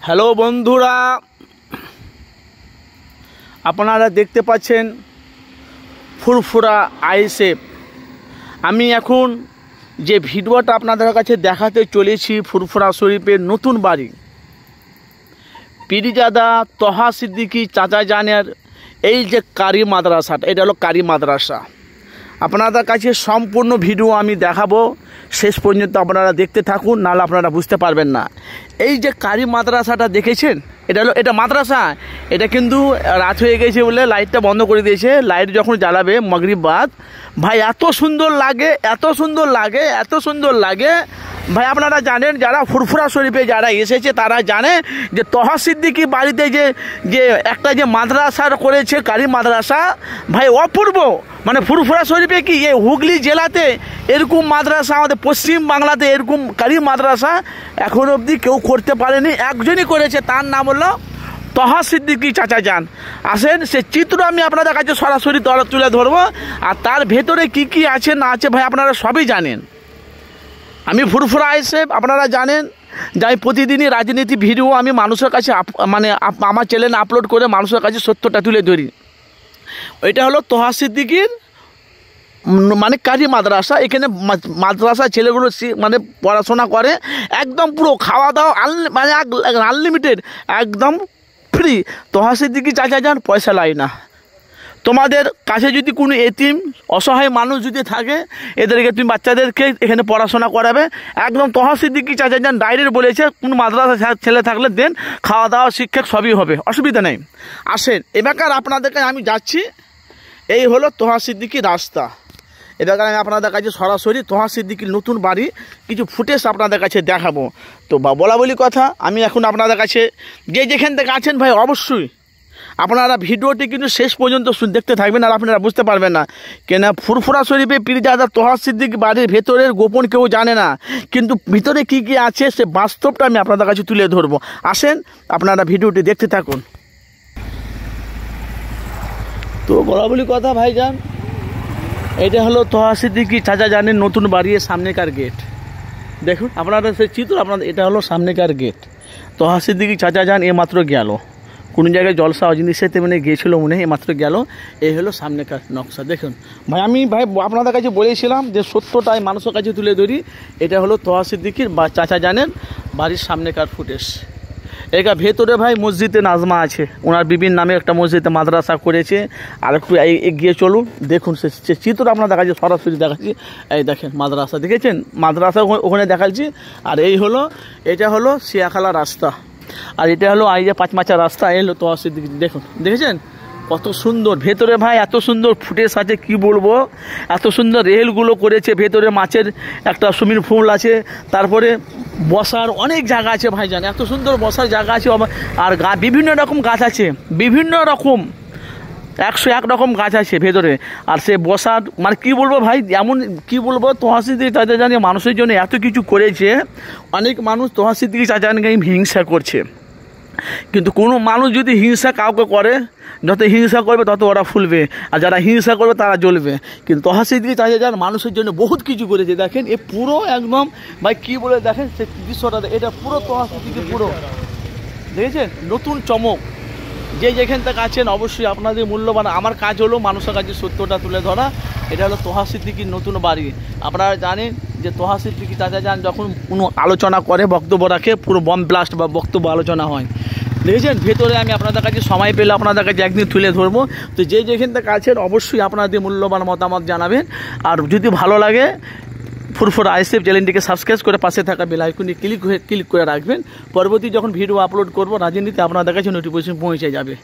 Hello বন্ধুরা, আপনারা দেখতে পাচ্ছেন ফুরফুরা আইএসএফ। আমি এখন যে ভিডিওটা আপনাদের কাছে দেখাতে চলেছি ফুরফুরা শরীফের নতুন বাড়ি পীরজাদা তহা সিদ্দিকী চাচা জানের এই যে কারি মাদ্রাসাটা, এটা হলো কারি মাদ্রাসা। আপনাদের কাছে সম্পূর্ণ ভিডিও আমি দেখাবো, শেষ পর্যন্ত আপনারা দেখতে থাকুন, নাহলে আপনারা বুঝতে পারবেন না। এই যে কারি মাদ্রাসাটা দেখেছেন, এটা মাদ্রাসা। এটা কিন্তু রাত হয়ে গেছে বলে লাইটটা বন্ধ করে দিয়েছে। লাইট যখন জ্বালাবে মাগরিব বাদ, ভাই এত সুন্দর লাগে, এত সুন্দর লাগে, এত সুন্দর লাগে ভাই। আপনারা জানেন, যারা ফুরফুরা শরীফে যারা এসেছে তারা জানে যে তহা সিদ্দিকী বাড়িতে যে একটা যে মাদ্রাসা করেছে কারি মাদ্রাসা, ভাই অপূর্ব। মানে ফুরফুরা শরীফে কি এই হুগলি জেলাতে এরকম মাদ্রাসা, আমাদের পশ্চিম বাংলাতে এরকম কারি মাদ্রাসা এখন অবধি কেউ করতে পারেনি। একজনই করেছে, তার নাম হলো তহা সিদ্দিকী চাচা যান। আসেন, সে চিত্র আমি আপনাদের কাছে সরাসরি তুলে ধরবো, আর তার ভেতরে কি কি আছে না আছে ভাই আপনারা সবই জানেন। আমি ফুরফুরা আইএসএফ, আপনারা জানেন যে আমি প্রতিদিনই রাজনীতি ভিডিও আমি মানুষের কাছে আমার চ্যানেলে আপলোড করে মানুষের কাছে সত্যটা তুলে ধরি। এটা হলো তহা সিদ্দিকীর মানে কারি মাদ্রাসা। এখানে মাদ্রাসা ছেলেগুলো মানে পড়াশোনা করে, একদম পুরো খাওয়া দাওয়া মানে আনলিমিটেড, একদম ফ্রি। তহা সিদ্দিকী চাচা যান পয়সা লাগে না। তোমাদের কাছে যদি কোনো এতিম অসহায় মানুষ যদি থাকে, এদেরকে তুমি বাচ্চাদেরকে এখানে পড়াশোনা করাবে, একদম তহা সিদ্দিকী চাচা যান ডাইরেক্ট বলেছে, কোনো মাদ্রাসা ছেলে থাকলে দেন, খাওয়া দাওয়া শিক্ষা সবই হবে, অসুবিধা নেই। আসেন, এবার আপনাদেরকে আমি যাচ্ছি, এই হলো তহা সিদ্দিকী রাস্তা। এবার আমি আপনাদের কাছে সরাসরি তহা সিদ্দিকীর নতুন বাড়ি কিছু ফুটেজ আপনাদের কাছে দেখাবো। তো বলা বলি কথা, আমি এখন আপনাদের কাছে যেখান থেকে আছেন ভাই, অবশ্যই আপনারা ভিডিওটি কিন্তু শেষ পর্যন্ত দেখতে থাকবেন, আর আপনারা বুঝতে পারবেন না কেন ফুরফুরা শরীফে পীরজাদা তহা সিদ্দিকী বাড়ির ভেতরের গোপন কেউ জানে না, কিন্তু ভিতরে কি কি আছে সে বাস্তবটা আমি আপনাদের কাছে তুলে ধরবো। আসেন, আপনারা ভিডিওটি দেখতে থাকুন। তো বলা বলি কথা ভাইজান, এটা হলো তহা সিদ্দিকী চাচা জানের নতুন বাড়ির সামনেকার গেট। দেখুন আপনারা সেই চিত্র, আপনাদের এটা হলো সামনেকার গেট। তহা সিদ্দিকী চাচা যান এমাত্র গেল কোনো জায়গায় জলসা জিনিসে তেমনি গিয়েছিল মনে হয়, এমাত্র গেল। এই হলো সামনেকার নকশা। দেখুন ভাই, আমি আপনাদের কাছে বলেছিলাম যে সত্যটাই মানুষের কাছে তুলে ধরি। এটা হলো তহা সিদ্দিকীর বা চাচা জানেন বাড়ির সামনেকার ফুটেজ। এটা ভেতরে ভাই মসজিদে নাজমা আছে, ওনার বিবির নামে একটা মসজিদে মাদ্রাসা করেছে। আর একটু এগিয়ে চলুন, দেখুন সে চিত্র আপনার কাছে সরাসরি দেখাচ্ছি। এই দেখেন মাদ্রাসা, দেখেছেন মাদ্রাসা ওখানে দেখাচ্ছি। আর এটা হলো শিয়াখালা রাস্তা, আর এটা হলো এই যে পাঁচমাচা রাস্তা। এই হলো তহা সিদ্দিকী, দেখুন দেখেছেন কত সুন্দর ভেতরে ভাই, এত সুন্দর ফুটেজ আছে কি বলবো। এত সুন্দর রেলগুলো করেছে, ভেতরে মাছের একটা সুইমিং পুল আছে, তারপরে বসার অনেক জায়গা আছে ভাইজান, এত সুন্দর বসার জায়গা আছে। আর বিভিন্ন রকম গাছ আছে, বিভিন্ন রকম 101 রকম গাছ আছে ভেতরে। আর সে বসার মানে কি বলবো ভাই, এমন কি বলবো, তহা সিদ্দিকী চাচা জান মানুষের জন্য এত কিছু করেছে। অনেক মানুষ তহা সিদ্দিকী চাচা জানকে হিংসা করছে, কিন্তু কোনো মানুষ যদি হিংসা কাউকে করে, যত হিংসা করবে তত ওরা ফুলবে, আর যারা হিংসা করবে তারা জ্বলবে। কিন্তু তহা সিদ্দিকী চাচা যান মানুষের জন্য বহুত কিছু করেছে। দেখেন এ পুরো একদম ভাই কি বলে, দেখেন সে দৃশ্যটা, এটা পুরো তহা সিদ্দিকী, পুরো দেখেছেন নতুন চমক। যেখান থেকে আছেন অবশ্যই আপনাদের মূল্যবান, আমার কাজ হলো মানুষের কাছে সত্যটা তুলে ধরা। এটা হলো তহা সিদ্দিকীর নতুন বাড়ি। আপনারা জানেন যে তহা সিদ্দিকী চাচা যান যখন কোনো আলোচনা করে, বক্তব্য রাখে, পুরো বম ব্লাস্ট বা বক্তব্য আলোচনা হয়। দেখেছেন ভেতরে আমি আপনাদের কাছে সময় পেলে আপনাদের কাছে একদিন তুলে ধরবো। তো যেখান থেকে আছেন অবশ্যই আপনাদের মূল্যবান মতামত জানাবেন। আর যদি ভালো লাগে ফুরফুরা আইএসএফ চ্যানেলটিকে সাবস্ক্রাইব করে পাশে থাকা বেল আইকনে ক্লিক করে রাখবেন। পরবর্তী যখন ভিডিও আপলোড করবো রাজনীতিতে আপনাদের কাছে নোটিফিকেশন পৌঁছে যাবে।